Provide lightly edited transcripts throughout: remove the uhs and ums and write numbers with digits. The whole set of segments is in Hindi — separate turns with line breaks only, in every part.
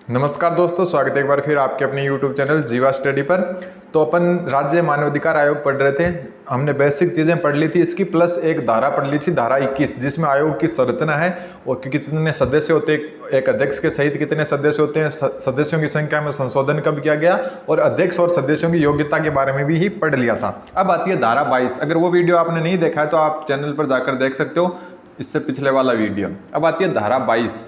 नमस्कार दोस्तों, स्वागत है एक बार फिर आपके अपने YouTube चैनल जीवा स्टडी पर। तो अपन राज्य मानवाधिकार आयोग पढ़ रहे थे। हमने बेसिक चीज़ें पढ़ ली थी इसकी, प्लस एक धारा पढ़ ली थी, धारा 21, जिसमें आयोग की संरचना है और कितने सदस्य होते हैं, एक अध्यक्ष के सहित कितने सदस्य होते हैं, सदस्यों की संख्या में संशोधन कब किया गया और अध्यक्ष और सदस्यों की योग्यता के बारे में भी ही पढ़ लिया था। अब आती है धारा 22। अगर वो वीडियो आपने नहीं देखा है तो आप चैनल पर जाकर देख सकते हो, इससे पिछले वाला वीडियो। अब आती है धारा 22।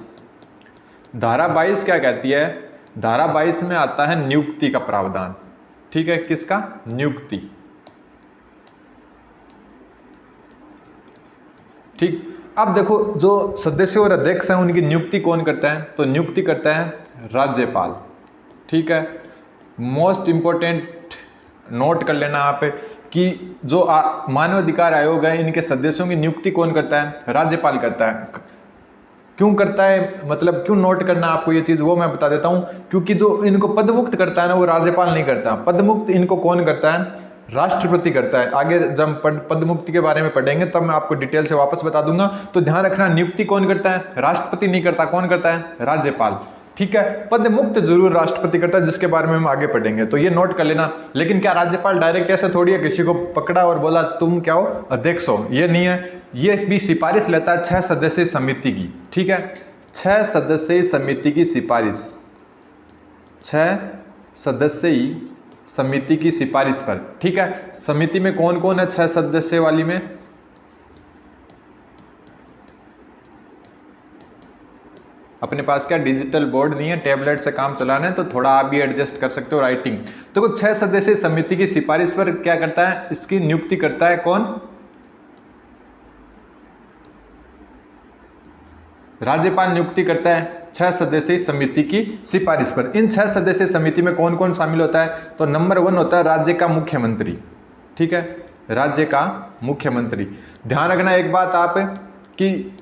धारा 22 क्या कहती है? धारा 22 में आता है नियुक्ति का प्रावधान। ठीक है, किसका? नियुक्ति। ठीक, अब देखो जो सदस्य और अध्यक्ष हैं उनकी नियुक्ति कौन करता है? तो नियुक्ति करता है राज्यपाल। ठीक है, मोस्ट इंपॉर्टेंट नोट कर लेना आप कि जो मानवाधिकार आयोग है इनके सदस्यों की नियुक्ति कौन करता है? राज्यपाल करता है। क्यों करता है, मतलब क्यों नोट करना आपको ये चीज, वो मैं बता देता हूं। क्योंकि जो इनको पदमुक्त करता है ना, वो राज्यपाल नहीं करता। पदमुक्त इनको कौन करता है? राष्ट्रपति करता है। आगे जब पदमुक्ति के बारे में पढ़ेंगे तब मैं आपको डिटेल से वापस बता दूंगा। तो ध्यान रखना, नियुक्ति कौन करता है? राष्ट्रपति नहीं करता। कौन करता है? राज्यपाल। ठीक है, पद मुक्त जरूर राष्ट्रपति करता है, जिसके बारे में हम आगे पढ़ेंगे, तो ये नोट कर लेना। लेकिन क्या राज्यपाल डायरेक्ट ऐसे थोड़ी है किसी को पकड़ा और बोला तुम क्या हो? अध्यक्ष हो? ये नहीं है। ये भी सिफारिश लेता है 6 सदस्यीय समिति की। ठीक है, 6 सदस्यीय समिति की सिफारिश, 6 सदस्यीय समिति की सिफारिश पर। ठीक है, समिति में कौन कौन है 6 सदस्य वाली में? अपने पास क्या डिजिटल बोर्ड नहीं है, टैबलेट से काम चलाना है, तो थोड़ा आप भी एडजस्ट कर सकते हो राइटिंग। तो 6 सदस्यीय समिति की सिफारिश पर क्या करता है? इसकी नियुक्ति करता है कौन? राज्यपाल नियुक्ति करता है 6 सदस्यीय समिति की सिफारिश पर। इन 6 सदस्यीय समिति में कौन कौन शामिल होता है? तो नंबर 1 होता है राज्य का मुख्यमंत्री। ठीक है, राज्य का मुख्यमंत्री। ध्यान रखना एक बात आप कि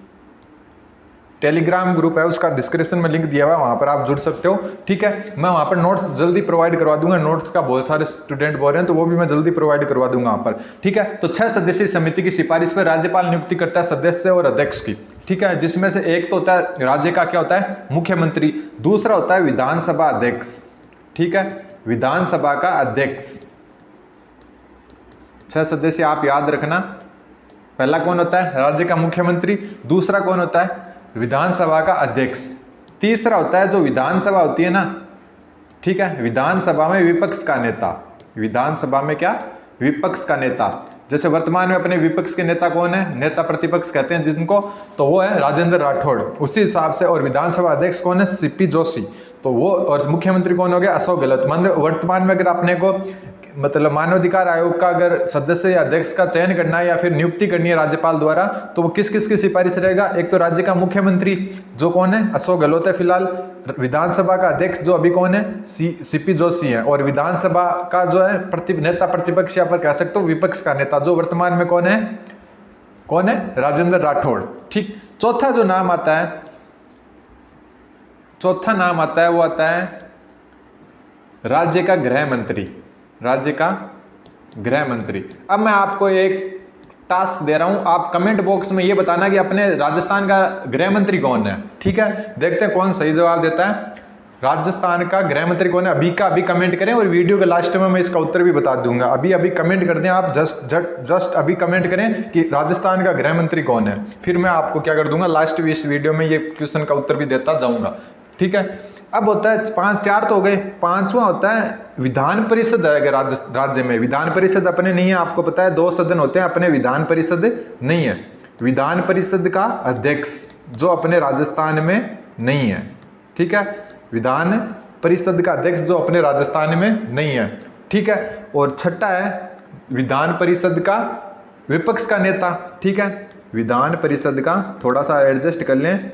टेलीग्राम ग्रुप है, उसका डिस्क्रिप्शन में लिंक दिया हुआ है, वहां पर आप जुड़ सकते हो। ठीक है, मैं वहां पर नोट्स जल्दी प्रोवाइड करवा दूंगा। नोट्स का बहुत सारे स्टूडेंट बोल रहे हैं, तो वो भी मैं जल्दी प्रोवाइड करवा दूंगा वहां पर। ठीक है, तो 6 सदस्यीय समिति की सिफारिश पर राज्यपाल नियुक्ति करता है सदस्य और अध्यक्ष की। ठीक है, जिसमें से एक तो होता है राज्य का, क्या होता है? मुख्यमंत्री। दूसरा होता है विधानसभा अध्यक्ष। ठीक है, विधानसभा का अध्यक्ष। 6 सदस्य आप याद रखना। पहला कौन होता है? राज्य का मुख्यमंत्री। दूसरा कौन होता है? विधानसभा का अध्यक्ष। तीसरा होता है जो विधानसभा होती है ना, ठीक है, विधानसभा में विपक्ष का नेता। विधानसभा में क्या? विपक्ष का नेता। जैसे वर्तमान में अपने विपक्ष के नेता कौन है? नेता प्रतिपक्ष कहते हैं जिनको, तो वो है राजेंद्र राठौड़, उसी हिसाब से। और विधानसभा अध्यक्ष कौन है? सीपी जोशी, तो वो। और मुख्यमंत्री कौन हो गया? अशोक गहलोत। मतलब वर्तमान में अगर अपने को मतलब मानवाधिकार आयोग का अगर सदस्य या अध्यक्ष का चयन करना है या फिर नियुक्ति करनी है राज्यपाल द्वारा, तो वो किस किस की सिफारिश रहेगा? एक तो राज्य का मुख्यमंत्री जो कौन है? अशोक गहलोत है फिलहाल। विधानसभा का अध्यक्ष जो अभी कौन है? सीपी जोशी है। और विधानसभा का जो है नेता प्रतिपक्ष, या पर कह सकते हो विपक्ष का नेता, जो वर्तमान में कौन है? कौन है? राजेंद्र राठौड़। ठीक, चौथा जो नाम आता है, चौथा नाम आता है, वो आता है राज्य का गृह मंत्री। राज्य का गृह मंत्री। अब मैं आपको एक टास्क दे रहा हूं, आप कमेंट बॉक्स में ये बताना कि अपने राजस्थान का गृह मंत्री कौन है। ठीक है, देखते हैं कौन सही जवाब देता है। राजस्थान का गृह मंत्री कौन है? अभी का अभी कमेंट करें, और वीडियो के लास्ट में मैं इसका उत्तर भी बता दूंगा। अभी अभी कमेंट कर दें आप, जस्ट अभी कमेंट करें कि राजस्थान का गृह मंत्री कौन है। फिर मैं आपको क्या कर दूंगा, लास्ट भी इस वीडियो में ये क्वेश्चन का उत्तर भी देता जाऊंगा। ठीक है, अब होता है 4 तो हो गए। 5वां होता है विधान परिषद है। अगर राज्य में विधान परिषद अपने नहीं है, आपको पता है 2 सदन होते हैं, अपने विधान परिषद नहीं है। विधान परिषद का अध्यक्ष जो अपने राजस्थान में नहीं है। ठीक है, विधान परिषद का अध्यक्ष जो अपने राजस्थान में नहीं है। ठीक है, और छठा है विधान परिषद का विपक्ष का नेता। ठीक है, विधान परिषद का, थोड़ा सा एडजस्ट कर लें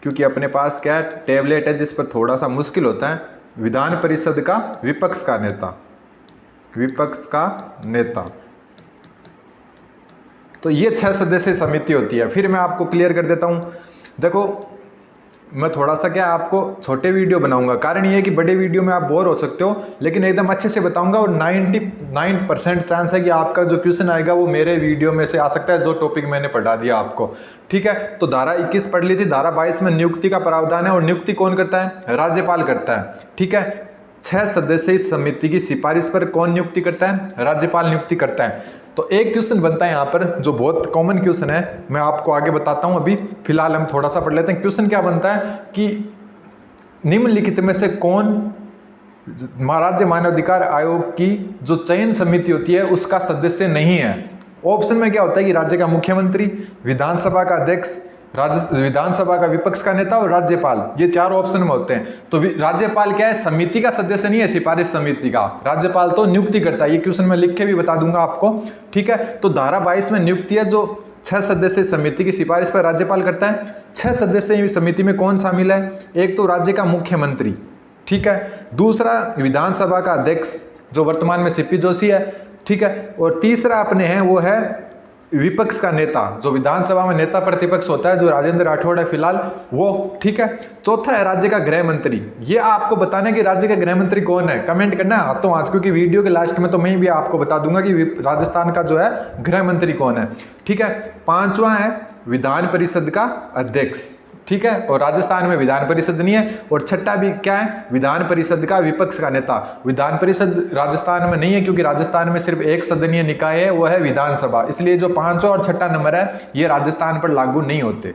क्योंकि अपने पास क्या है, टैबलेट है जिस पर थोड़ा सा मुश्किल होता है। विधान परिषद का विपक्ष का नेता। विपक्ष का नेता, तो ये 6 सदस्यीय समिति होती है। फिर मैं आपको क्लियर कर देता हूं। देखो मैं थोड़ा सा क्या आपको छोटे वीडियो बनाऊंगा, कारण ये है कि बड़े वीडियो में आप बोर हो सकते हो, लेकिन एकदम अच्छे से बताऊंगा और 99% चांस है कि आपका जो क्वेश्चन आएगा वो मेरे वीडियो में से आ सकता है, जो टॉपिक मैंने पढ़ा दिया आपको। ठीक है, तो धारा 21 पढ़ ली थी। धारा 22 में नियुक्ति का प्रावधान है, और नियुक्ति कौन करता है? राज्यपाल करता है। ठीक है, 6 सदस्यीय समिति की सिफारिश पर कौन नियुक्ति करता है? राज्यपाल नियुक्ति करता है। तो एक क्वेश्चन बनता है यहाँ पर जो बहुत कॉमन क्वेश्चन है, मैं आपको आगे बताता हूँ, अभी फिलहाल हम थोड़ा सा पढ़ लेते हैं। क्वेश्चन क्या बनता है कि निम्नलिखित में से कौन राज्य मानवाधिकार आयोग की जो चयन समिति होती है उसका सदस्य नहीं है? ऑप्शन में क्या होता है कि राज्य का मुख्यमंत्री, विधानसभा का अध्यक्ष, विधानसभा का विपक्ष का नेता और राज्यपाल, ये 4 ऑप्शन में होते हैं। तो राज्यपाल क्या है? समिति का सदस्य नहीं है, सिफारिश समिति का। राज्यपाल तो नियुक्ति करता है, ये क्वेश्चन मैं लिख के भी बता दूंगा आपको। ठीक है, तो धारा 22 में नियुक्ति है जो 6 सदस्यीय समिति की सिफारिश पर राज्यपाल करता है। 6 सदस्यीय समिति में कौन शामिल है? एक तो राज्य का मुख्यमंत्री, ठीक है, दूसरा विधानसभा का अध्यक्ष जो वर्तमान में सीपी जोशी है, ठीक है, और तीसरा अपने हैं वो है विपक्ष का नेता, जो विधानसभा में नेता प्रतिपक्ष होता है, जो राजेंद्र राठौड़ है फिलहाल वो। ठीक है, चौथा है राज्य का गृह मंत्री। ये आपको बताना है कि राज्य का गृह मंत्री कौन है, कमेंट करना है हाथों हाथ, क्योंकि वीडियो के लास्ट में तो मैं भी आपको बता दूंगा कि राजस्थान का जो है गृह मंत्री कौन है। ठीक है, पांचवा है विधान परिषद का अध्यक्ष। ठीक है, और राजस्थान में विधान परिषद नहीं है। और छठा भी क्या है? विधान परिषद का विपक्ष का नेता। विधान परिषद राजस्थान में नहीं है, क्योंकि राजस्थान में सिर्फ एक सदनीय निकाय है, वो है विधानसभा। इसलिए जो 5वां और छठा नंबर है ये राजस्थान पर लागू नहीं होते।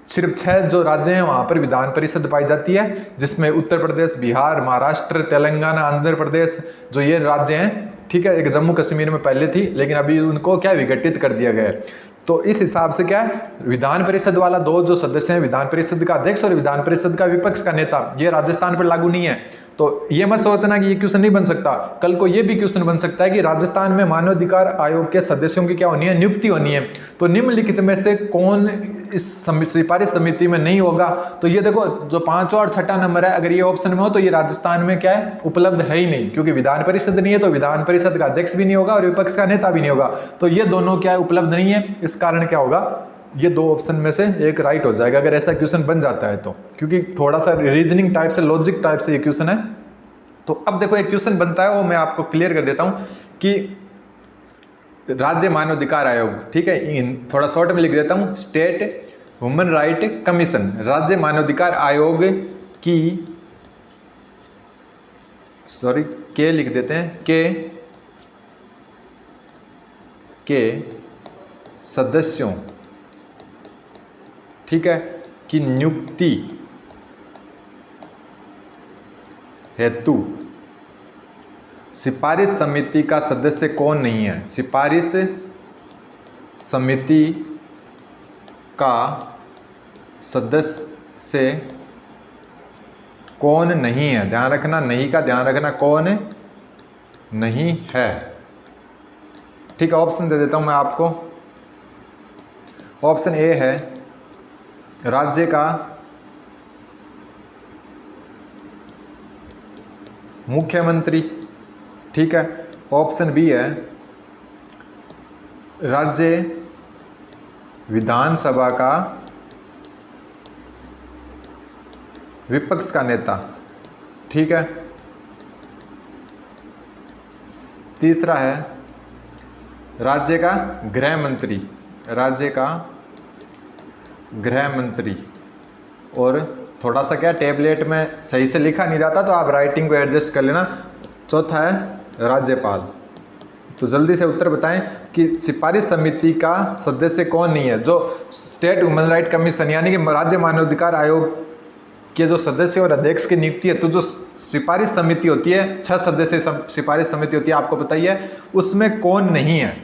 सिर्फ 6 जो राज्य हैं वहां पर विधान परिषद पाई जाती है, जिसमें उत्तर प्रदेश, बिहार, महाराष्ट्र, तेलंगाना, आंध्र प्रदेश, जो ये राज्य हैं। ठीक है, एक जम्मू कश्मीर में पहले थी, लेकिन अभी उनको क्या विघटित कर दिया गया है। तो इस हिसाब से क्या है, विधान परिषद वाला 2 जो सदस्य हैं, विधान परिषद का अध्यक्ष और विधान परिषद का विपक्ष का नेता, ये राजस्थान पर लागू नहीं है। तो ये मत सोचना कि ये क्वेश्चन नहीं बन सकता, कल को ये भी क्वेश्चन बन सकता है कि राजस्थान में मानवाधिकार आयोग के सदस्यों की क्या होनी है? नियुक्ति होनी है। तो निम्नलिखित में से कौन इस सिफारिश समिति में नहीं होगा? तो ये देखो, जो 5वां और छठा नंबर है, अगर ये ऑप्शन में हो तो ये राजस्थान में क्या है? उपलब्ध है ही नहीं, क्योंकि विधान परिषद नहीं है, तो विधान परिषद का अध्यक्ष भी नहीं होगा और विपक्ष का नेता भी नहीं होगा। तो ये दोनों क्या है? उपलब्ध नहीं है। इस कारण क्या होगा? ये 2 ऑप्शन में से एक राइट हो जाएगा, अगर ऐसा क्वेश्चन बन जाता है तो, क्योंकि थोड़ा सा रीजनिंग टाइप से, लॉजिक टाइप से ये क्वेश्चन है। तो अब देखो एक क्वेश्चन बनता है, वो मैं आपको क्लियर कर देता हूं कि राज्य मानवाधिकार आयोग, ठीक है, थोड़ा शॉर्ट में लिख देता हूं, स्टेट ह्यूमन राइट कमीशन, राज्य मानवाधिकार आयोग की, सॉरी के लिख देते हैं, के सदस्यों, ठीक है, की नियुक्ति हेतु सिफारिश समिति का सदस्य कौन नहीं है? सिफारिश समिति का सदस्य कौन नहीं है? ध्यान रखना, नहीं का ध्यान रखना, कौन नहीं है। ठीक है, ऑप्शन दे देता हूं मैं आपको। ऑप्शन ए है राज्य का मुख्यमंत्री, ठीक है। ऑप्शन बी है राज्य विधानसभा का विपक्ष का नेता, ठीक है। तीसरा है राज्य का गृह मंत्री, राज्य का गृह मंत्री। और थोड़ा सा क्या टैबलेट में सही से लिखा नहीं जाता तो आप राइटिंग को एडजस्ट कर लेना। चौथा है राज्यपाल। तो जल्दी से उत्तर बताएं कि सिफारिश समिति का सदस्य कौन नहीं है? जो स्टेट ह्यूमन राइट कमीशन यानी कि राज्य मानवाधिकार आयोग के जो सदस्य और अध्यक्ष की नियुक्ति है, तो जो सिफारिश समिति होती है, 6 सदस्य सिफारिश समिति होती है, आपको पता ही है, उसमें कौन नहीं है,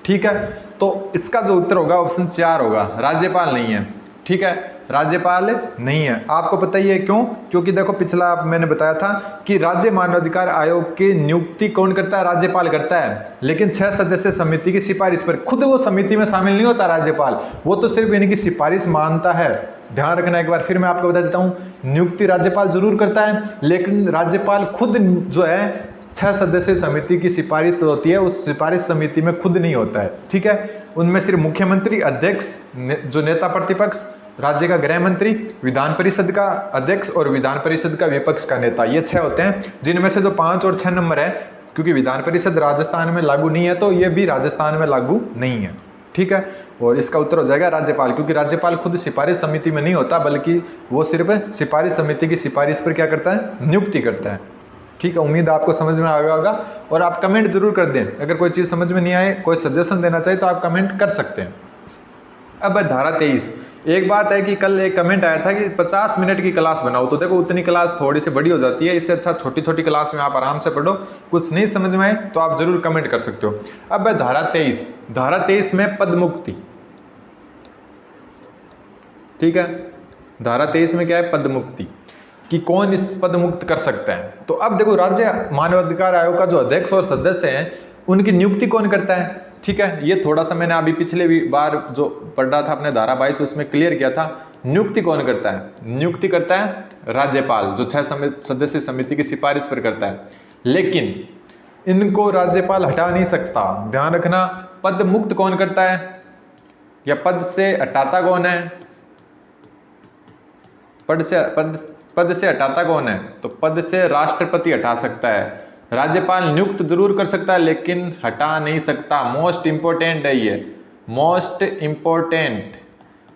ठीक है। तो इसका जो उत्तर होगा ऑप्शन 4 होगा, राज्यपाल नहीं है, ठीक है, राज्यपाल नहीं है। आपको पता ही है क्यों? क्योंकि देखो पिछला मैंने बताया था कि राज्य मानवाधिकार आयोग की नियुक्ति कौन करता है? राज्यपाल करता है, लेकिन 6 सदस्य समिति की सिफारिश पर खुद वो समिति में शामिल नहीं होता राज्यपाल, वो तो सिर्फ यानी कि सिफारिश मानता है। ध्यान रखना, एक बार फिर मैं आपको बता देता हूँ, नियुक्ति राज्यपाल जरूर करता है, लेकिन राज्यपाल खुद जो है 6 सदस्य समिति की सिफारिश होती है, उस सिफारिश समिति में खुद नहीं होता है, ठीक है। उनमें सिर्फ मुख्यमंत्री, अध्यक्ष, जो नेता प्रतिपक्ष राज्य का गृह मंत्री, विधान परिषद का अध्यक्ष और विधान परिषद का विपक्ष का नेता, ये 6 होते हैं। जिनमें से जो 5 और 6 नंबर है, क्योंकि विधान परिषद राजस्थान में लागू नहीं है तो ये भी राजस्थान में लागू नहीं है, ठीक है। और इसका उत्तर हो जाएगा राज्यपाल, क्योंकि राज्यपाल खुद सिफारिश समिति में नहीं होता, बल्कि वो सिर्फ सिफारिश समिति की सिफारिश पर क्या करता है, नियुक्ति करता है, ठीक है। उम्मीद आपको समझ में आ गया होगा। और आप कमेंट जरूर कर दें, अगर कोई चीज़ समझ में नहीं आए, कोई सजेशन देना चाहिए तो आप कमेंट कर सकते हैं। अब धारा 23, एक बात है कि कल एक कमेंट आया था कि 50 मिनट की क्लास बनाओ, तो देखो उतनी क्लास थोड़ी सी बड़ी हो जाती है, इससे अच्छा छोटी छोटी क्लास में आप आराम से पढ़ो। कुछ नहीं समझ में आए तो आप जरूर कमेंट कर सकते हो। अब धारा 23, धारा 23 में पद मुक्ति, ठीक है। धारा 23 में क्या है, पद मुक्ति, कि कौन इस पद मुक्त कर सकता है। तो अब देखो, राज्य मानवाधिकार आयोग का जो अध्यक्ष और सदस्य हैं उनकी नियुक्ति कौन करता है, ठीक है। ये थोड़ा सा मैंने अभी पिछले बार जो पढ़ रहा था अपने धारा 22 उसमें क्लियर किया था। नियुक्ति कौन करता है, नियुक्ति करता है राज्यपाल, जो 6 सदस्यीय समिति की सिफारिश पर करता है। लेकिन इनको राज्यपाल हटा नहीं सकता, ध्यान रखना। पद मुक्त कौन करता है या पद से हटाता कौन है, पद से हटाता कौन है, तो पद से राष्ट्रपति हटा सकता है। राज्यपाल नियुक्त जरूर कर सकता है लेकिन हटा नहीं सकता। मोस्ट इंपॉर्टेंट है ये, मोस्ट इंपॉर्टेंट,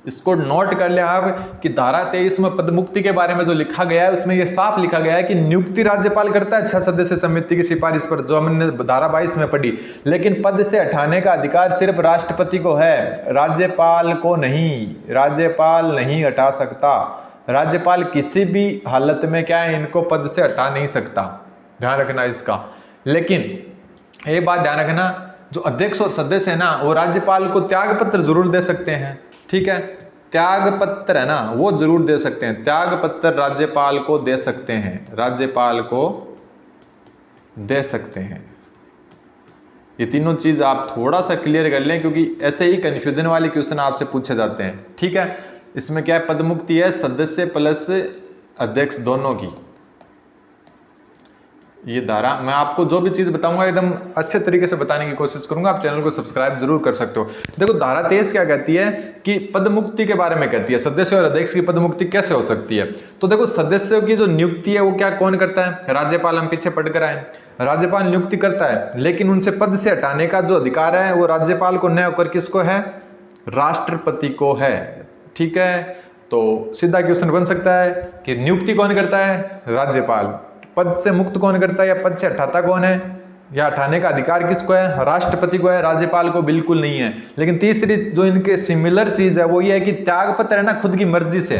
इसको नोट कर ले आप कि धारा 23 में पद मुक्ति के बारे में जो लिखा गया है उसमें ये साफ लिखा गया है कि नियुक्ति राज्यपाल करता है 6 सदस्य समिति की सिफारिश पर, जो हमने धारा 22 में पढ़ी। लेकिन पद से हटाने का अधिकार सिर्फ राष्ट्रपति को है, राज्यपाल को नहीं। राज्यपाल नहीं हटा सकता, राज्यपाल किसी भी हालत में क्या है, इनको पद से हटा नहीं सकता, ध्यान रखना इसका। लेकिन एक बात ध्यान रखना, जो अध्यक्ष और सदस्य है ना वो राज्यपाल को त्याग पत्र जरूर दे सकते हैं, ठीक है। त्याग पत्र है ना वो जरूर दे सकते हैं, त्याग पत्र राज्यपाल को दे सकते हैं, राज्यपाल को दे सकते हैं। ये तीनों चीज आप थोड़ा सा क्लियर कर लें, क्योंकि ऐसे ही कंफ्यूजन वाले क्वेश्चन आपसे पूछे जाते हैं, ठीक है। इसमें क्या है, पद मुक्ति है सदस्य प्लस अध्यक्ष दोनों की। ये धारा मैं आपको जो भी चीज बताऊंगा एकदम अच्छे तरीके से बताने की कोशिश करूंगा। आप चैनल को सब्सक्राइब जरूर कर सकते हो। देखो धारा 23 क्या कहती है कि पद मुक्ति के बारे में कहती है, सदस्य और अध्यक्ष की पद मुक्ति कैसे हो सकती है। तो देखो सदस्यों की जो नियुक्ति है वो क्या कौन करता है, राज्यपाल, हम पीछे पढ़ कर आए, राज्यपाल नियुक्ति करता है। लेकिन उनसे पद से हटाने का जो अधिकार है वो राज्यपाल को न होकर किसको है, राष्ट्रपति को है, ठीक है। तो सीधा क्वेश्चन बन सकता है कि नियुक्ति कौन करता है, राज्यपाल। पद से मुक्त कौन करता है या पद से हटाता कौन है, या हटाने का अधिकार किसको है, राष्ट्रपति को है, राज्यपाल को बिल्कुल नहीं है। लेकिन तीसरी जो इनके सिमिलर चीज है वो ये है कि त्याग पत्र है ना, खुद की मर्जी से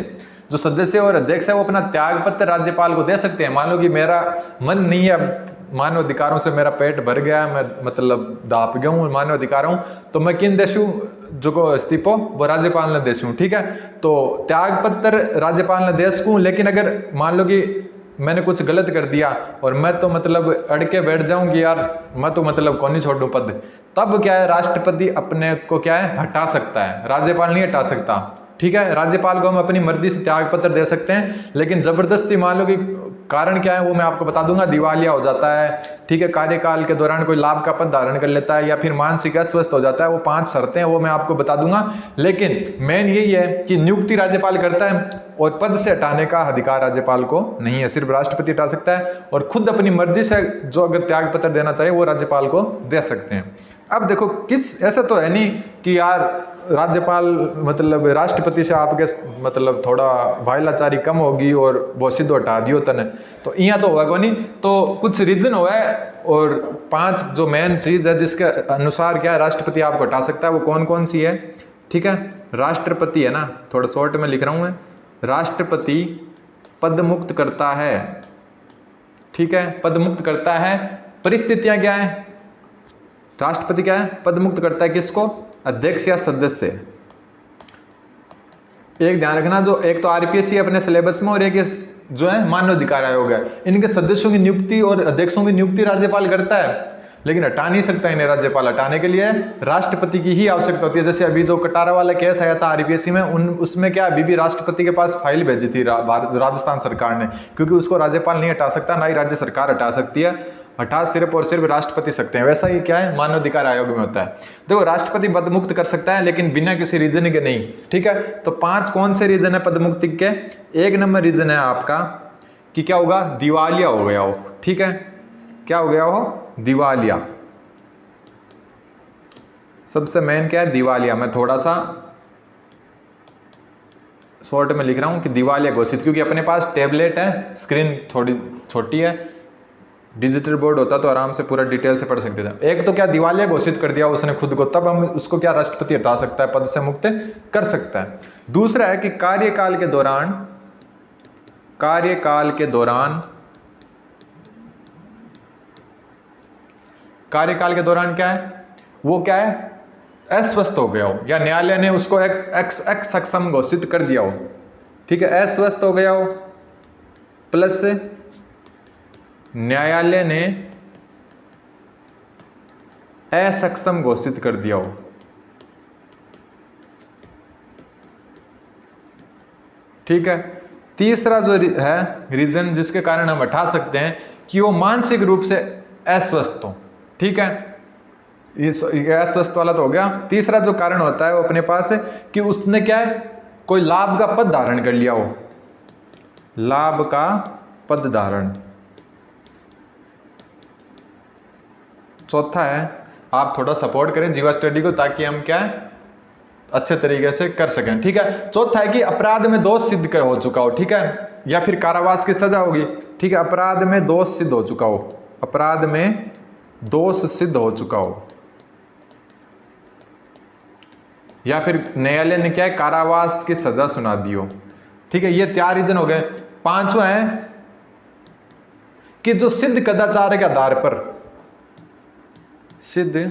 जो सदस्य और अध्यक्ष है वो अपना त्याग पत्र राज्यपाल को दे सकते हैं। मान लो कि मेरा मन नहीं है मानव अधिकारों से, मेरा पेट भर गया, मैं मतलब दाप गया हूँ मानव अधिकारों, तो मैं किन देशूँ जो को इस्तीफो वो राज्यपाल ने देशूँ, ठीक है। तो त्याग पत्र राज्यपाल ने दे सकूँ। लेकिन अगर मान लो कि मैंने कुछ गलत कर दिया और मैं तो मतलब अड़ के बैठ जाऊं कि यार मैं तो मतलब कौन ही छोड़ूं पद, तब क्या है, राष्ट्रपति अपने को क्या है हटा सकता है, राज्यपाल नहीं हटा सकता, ठीक है। राज्यपाल को हम अपनी मर्जी से त्याग पत्र दे सकते हैं, लेकिन जबरदस्ती मान लो कि कारण क्या है वो मैं आपको बता दूंगा, दिवालिया हो जाता है, ठीक है, कार्यकाल के दौरान कोई लाभ का पद धारण कर लेता है, या फिर मानसिक अस्वस्थ हो जाता है, वो 5 शर्तें हैं वो मैं आपको बता दूंगा। लेकिन मेन यही है कि नियुक्ति राज्यपाल करता है और पद से हटाने का अधिकार राज्यपाल को नहीं है, सिर्फ राष्ट्रपति हटा सकता है। और खुद अपनी मर्जी से जो अगर त्याग पत्र देना चाहिए वो राज्यपाल को दे सकते हैं। अब देखो किस, ऐसा तो है नहीं कि यार राज्यपाल मतलब राष्ट्रपति से आपके मतलब थोड़ा भाईलाचारी कम होगी और वो सीधो हटा दियो तने, तो यहाँ तो होगा नहीं, तो कुछ रीजन हुआ है। और 5 जो मेन चीज है जिसके अनुसार क्या है राष्ट्रपति आपको हटा सकता है, वो कौन कौन सी है, ठीक है। राष्ट्रपति है ना, थोड़ा शॉर्ट में लिख रहा हूँ मैं, राष्ट्रपति पद मुक्त करता है, ठीक है, पद मुक्त करता है। परिस्थितियां क्या है, राष्ट्रपति क्या है, पद मुक्त करता है किसको, अध्यक्ष या सदस्य। एक ध्यान रखना, जो एक तो आरपीएससी अपने सिलेबस में और एक जो है मानव अधिकार आयोग है, इनके सदस्यों की नियुक्ति और अध्यक्षों की नियुक्ति राज्यपाल करता है। लेकिन हटा नहीं सकता इन्हें। राज्यपाल हटाने के लिए राष्ट्रपति की ही आवश्यकता होती है। जैसे अभी जो कटारा वाला केस आया था आरपीएससी में, उसमें क्या अभी भी राष्ट्रपति के पास फाइल भेजी थी राजस्थान सरकार ने, क्योंकि उसको राज्यपाल नहीं हटा सकता, ना ही राज्य सरकार हटा सकती है, हटा सिर्फ और सिर्फ राष्ट्रपति सकते हैं। वैसा ही क्या है मानवाधिकार आयोग में होता है। देखो राष्ट्रपति पद मुक्त कर सकता है लेकिन बिना किसी रीजन के नहीं, ठीक है। तो 5 कौन से रीजन है पद मुक्ति के? 1 नंबर रीजन है आपका कि क्या होगा, दिवालिया हो गया हो, ठीक है, क्या हो गया हो, दिवालिया। सबसे मेन क्या है, दिवालिया। मैं थोड़ा सा शॉर्ट में लिख रहा हूं कि दिवालिया घोषित, क्योंकि अपने पास टैबलेट है, स्क्रीन थोड़ी छोटी है, डिजिटल बोर्ड होता तो आराम से पूरा डिटेल से पढ़ सकते थे। एक तो क्या दिवालिया घोषित कर दिया उसने खुद को, तब हम उसको क्या राष्ट्रपति हटा सकता है, पद से मुक्त कर सकता है। दूसरा है कि कार्यकाल के दौरान क्या है, वो क्या है, अस्वस्थ हो गया हो, या न्यायालय ने उसको एक सक्षम घोषित कर दिया हो, ठीक है, अस्वस्थ हो गया हो, प्लस न्यायालय ने असक्षम घोषित कर दिया हो, ठीक है। तीसरा जो है रीजन जिसके कारण हम हटा सकते हैं कि वो मानसिक रूप से अस्वस्थ हो, ठीक है, ये अस्वस्थ वाला तो हो गया। तीसरा जो कारण होता है वो अपने पास है कि उसने क्या है, कोई लाभ का पद धारण कर लिया हो, लाभ का पद धारण। चौथा है, आप थोड़ा सपोर्ट करें जीवा स्टडी को ताकि हम क्या है अच्छे तरीके से कर सकें, ठीक है। चौथा है कि अपराध में दोष सिद्ध कर हो चुका हो, ठीक है, या फिर कारावास की सजा होगी, ठीक है, अपराध में दोष सिद्ध हो चुका हो, अपराध में दोष सिद्ध हो चुका हो, या फिर न्यायालय ने क्या है कारावास की सजा सुना दी हो, ठीक है। ये 4 रीजन हो गए। 5वां है कि जो सिद्ध कदाचार के आधार पर, सिद्ध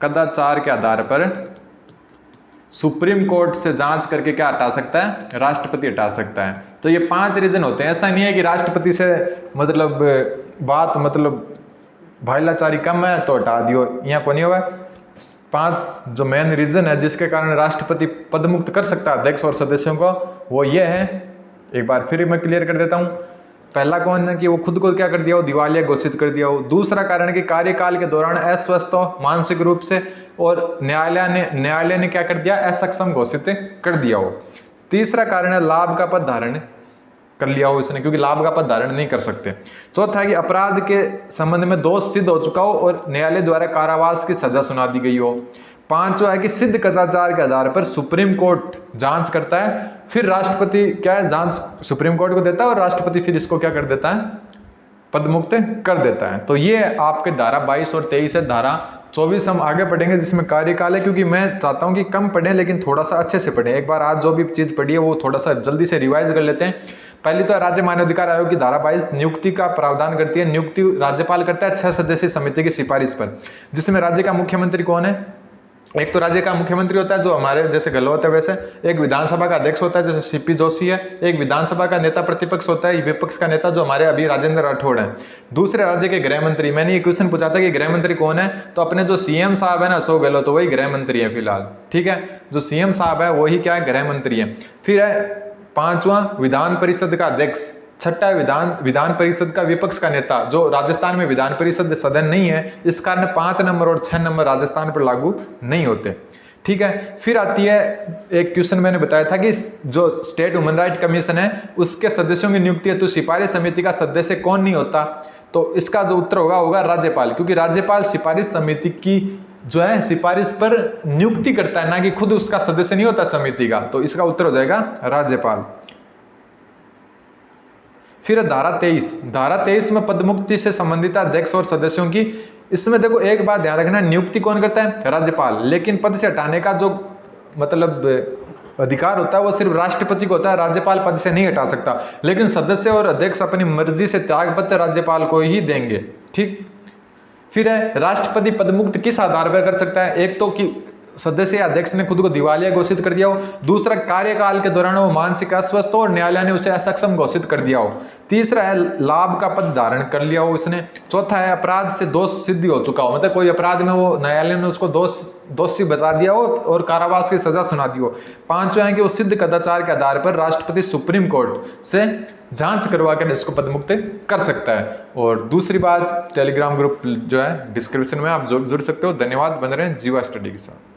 कदाचार के आधार पर सुप्रीम कोर्ट से जांच करके क्या हटा सकता है, राष्ट्रपति हटा सकता है। तो ये 5 रीजन होते हैं। ऐसा नहीं है कि राष्ट्रपति से मतलब भाईलाचारी कम है तो हटा दियो, यहाँ को नहीं हुआ। 5 जो मेन रीजन है जिसके कारण राष्ट्रपति पद मुक्त कर सकता है अध्यक्ष और सदस्यों को, वो ये है, एक बार फिर मैं क्लियर कर देता हूँ। पहला कौन है कि वो खुद को क्या कर दिया हो, दिवालिया घोषित कर दिया हो। दूसरा कारण कि कार्यकाल के दौरान अस्वस्थ हो मानसिक रूप से, और न्यायालय ने क्या कर दिया, असक्षम घोषित कर दिया हो। तीसरा कारण है लाभ का पद धारण कर लिया हो इसने, क्योंकि लाभ का पद धारण नहीं कर सकते। चौथा है कि अपराध के संबंध में दोष सिद्ध हो चुका हो और न्यायालय द्वारा कारावास की सजा सुना दी गई हो। 5वां है कि सिद्ध कदाचार के आधार पर सुप्रीम कोर्ट जांच करता है, फिर राष्ट्रपति क्या है जांच सुप्रीम कोर्ट को देता है और राष्ट्रपति फिर इसको क्या कर देता है, पद मुक्त कर देता है। तो ये आपके धारा 22 और 23 है। धारा 24 हम आगे पढ़ेंगे जिसमें कार्यकाल है, क्योंकि मैं चाहता हूं कि कम पढ़ें लेकिन थोड़ा सा अच्छे से पढ़ें। एक बार आज जो भी चीज पढ़ी है वो थोड़ा सा जल्दी से रिवाइज कर लेते हैं। पहली तो राज्य मानवाधिकार आयोग की धारा 22 नियुक्ति का प्रावधान करती है। नियुक्ति राज्यपाल करता है 6 सदस्यीय समिति की सिफारिश पर, जिसमें राज्य का मुख्यमंत्री कौन है, एक तो राज्य का मुख्यमंत्री होता है जो हमारे जैसे गहलोत है वैसे, एक विधानसभा का अध्यक्ष होता है जैसे सीपी जोशी है, एक विधानसभा का नेता प्रतिपक्ष होता है, विपक्ष का नेता जो हमारे अभी राजेंद्र राठौड़ है, दूसरे राज्य के गृह मंत्री। मैंने ये क्वेश्चन पूछा था कि गृह मंत्री कौन है, तो अपने जो सीएम साहब है ना अशोक गहलोत, तो वही गृह मंत्री है फिलहाल, ठीक है, जो सीएम साहब है वही क्या है गृह मंत्री है। फिर है 5वां विधान परिषद का अध्यक्ष, छठा विधान परिषद का विपक्ष का नेता, जो राजस्थान में विधान परिषद सदन नहीं है इस कारण 5 नंबर और 6 नंबर राजस्थान पर लागू नहीं होते, ठीक है। फिर आती है एक क्वेश्चन मैंने बताया था कि जो स्टेट ह्यूमन राइट कमीशन है उसके सदस्यों की नियुक्ति हेतु सिफारिश समिति का सदस्य कौन नहीं होता, तो इसका जो उत्तर होगा राज्यपाल, क्योंकि राज्यपाल सिफारिश समिति की जो है सिफारिश पर नियुक्ति करता है, ना कि खुद उसका सदस्य नहीं होता समिति का, तो इसका उत्तर हो जाएगा राज्यपाल। फिर धारा 23 में पदमुक्ति से संबंधित अध्यक्ष और सदस्यों की, इसमें देखो एक बात ध्यान रखना, नियुक्ति कौन करता है, राज्यपाल, लेकिन पद से हटाने का जो अधिकार होता है वो सिर्फ राष्ट्रपति को होता है, राज्यपाल पद से नहीं हटा सकता। लेकिन सदस्य और अध्यक्ष अपनी मर्जी से त्यागपत्र राज्यपाल को ही देंगे, ठीक। फिर है राष्ट्रपति पदमुक्त किस आधार पर कर सकता है, एक तो कि सदस्य या अध्यक्ष ने खुद को दिवालिया घोषित कर दिया हो। दूसरा, कार्यकाल के दौरान वो मानसिक अस्वस्थ हो और न्यायालय ने उसे असक्षम घोषित कर दिया हो। तीसरा है लाभ का पद धारण कर लिया हो इसने। चौथा है अपराध से दोष सिद्धि हो चुका हो, मतलब कोई अपराध में वो न्यायालय ने उसको दोषी बता दिया हो और कारावास की सजा सुना दी हो। पांचवा है कि वो सिद्ध कदाचार के आधार पर राष्ट्रपति सुप्रीम कोर्ट से जांच करवा कर इसको पदमुक्त कर सकता है। और दूसरी बात, टेलीग्राम ग्रुप जो है डिस्क्रिप्शन में आप जुड़ सकते हो। धन्यवाद, बने रहें जीवा स्टडी के साथ।